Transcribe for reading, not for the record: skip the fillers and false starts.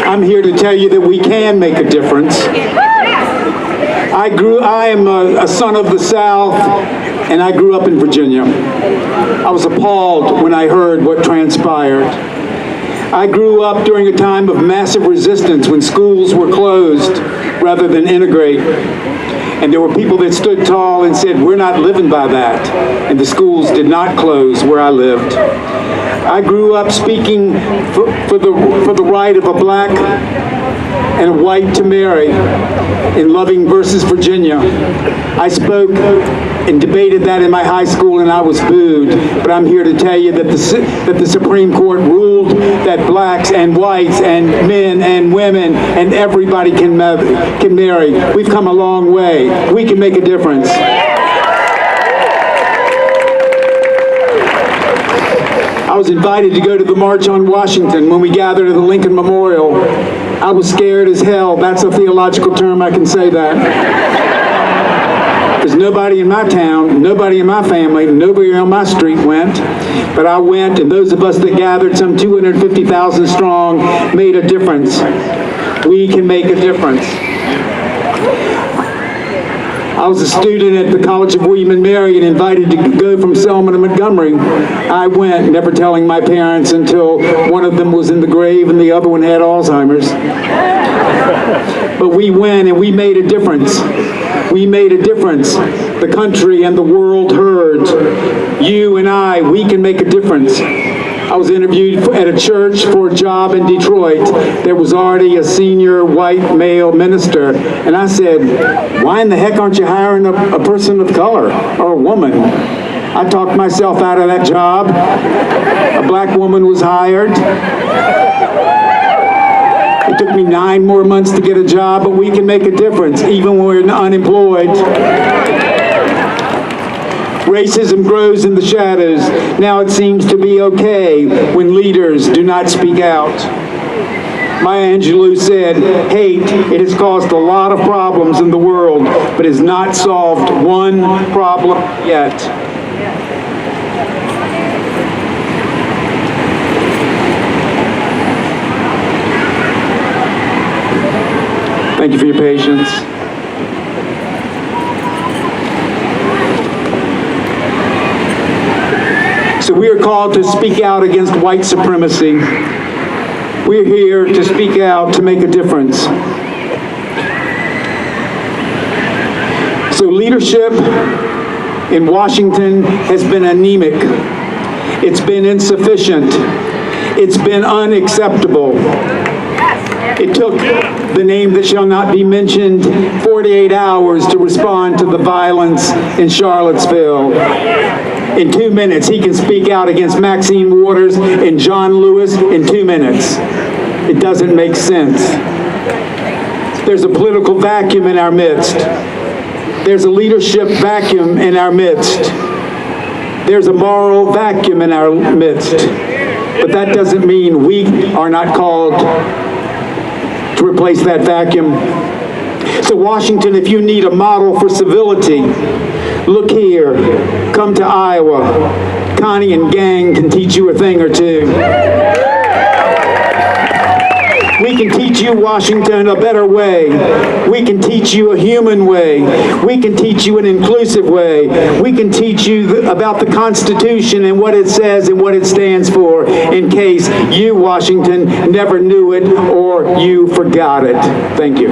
I'm here to tell you that we can make a difference. I am a son of the South, and I grew up in Virginia. I was appalled when I heard what transpired. I grew up during a time of massive resistance when schools were closed rather than integrate. And there were people that stood tall and said, we're not living by that. And the schools did not close where I lived. I grew up speaking for the right of a black and a white to marry in Loving versus Virginia. I spoke and debated that in my high school, and I was booed. But I'm here to tell you that the Supreme Court ruled that blacks and whites and men and women and everybody can marry. We've come a long way. We can make a difference. I was invited to go to the March on Washington when we gathered at the Lincoln Memorial. I was scared as hell. That's a theological term, I can say that. Because nobody in my town, nobody in my family, nobody on my street went. But I went, and those of us that gathered, some 250,000 strong, made a difference. We can make a difference. I was a student at the College of William and Mary and invited to go from Selma to Montgomery. I went, never telling my parents until one of them was in the grave and the other one had Alzheimer's. But we went and we made a difference. We made a difference. The country and the world heard. You and I, we can make a difference. I was interviewed at a church for a job in Detroit. There was already a senior white male minister. And I said, why in the heck aren't you hiring a person of color or a woman? I talked myself out of that job. A black woman was hired. It took me 9 more months to get a job, but we can make a difference even when we're unemployed. Racism grows in the shadows. Now it seems to be okay when leaders do not speak out. Maya Angelou said, hate, it has caused a lot of problems in the world, but has not solved one problem yet. Thank you for your patience. So we are called to speak out against white supremacy. We're here to speak out to make a difference. So leadership in Washington has been anemic. It's been insufficient. It's been unacceptable. It took the name that shall not be mentioned 48 hours to respond to the violence in Charlottesville. In 2 minutes, he can speak out against Maxine Waters and John Lewis in 2 minutes. It doesn't make sense. There's a political vacuum in our midst. There's a leadership vacuum in our midst. There's a moral vacuum in our midst. But that doesn't mean we are not called to replace that vacuum. So Washington, if you need a model for civility, look here. Come to Iowa. Connie and gang can teach you a thing or two. We can teach you, Washington, a better way. We can teach you a human way. We can teach you an inclusive way. We can teach you about the Constitution and what it says and what it stands for, in case you, Washington, never knew it or you forgot it. Thank you.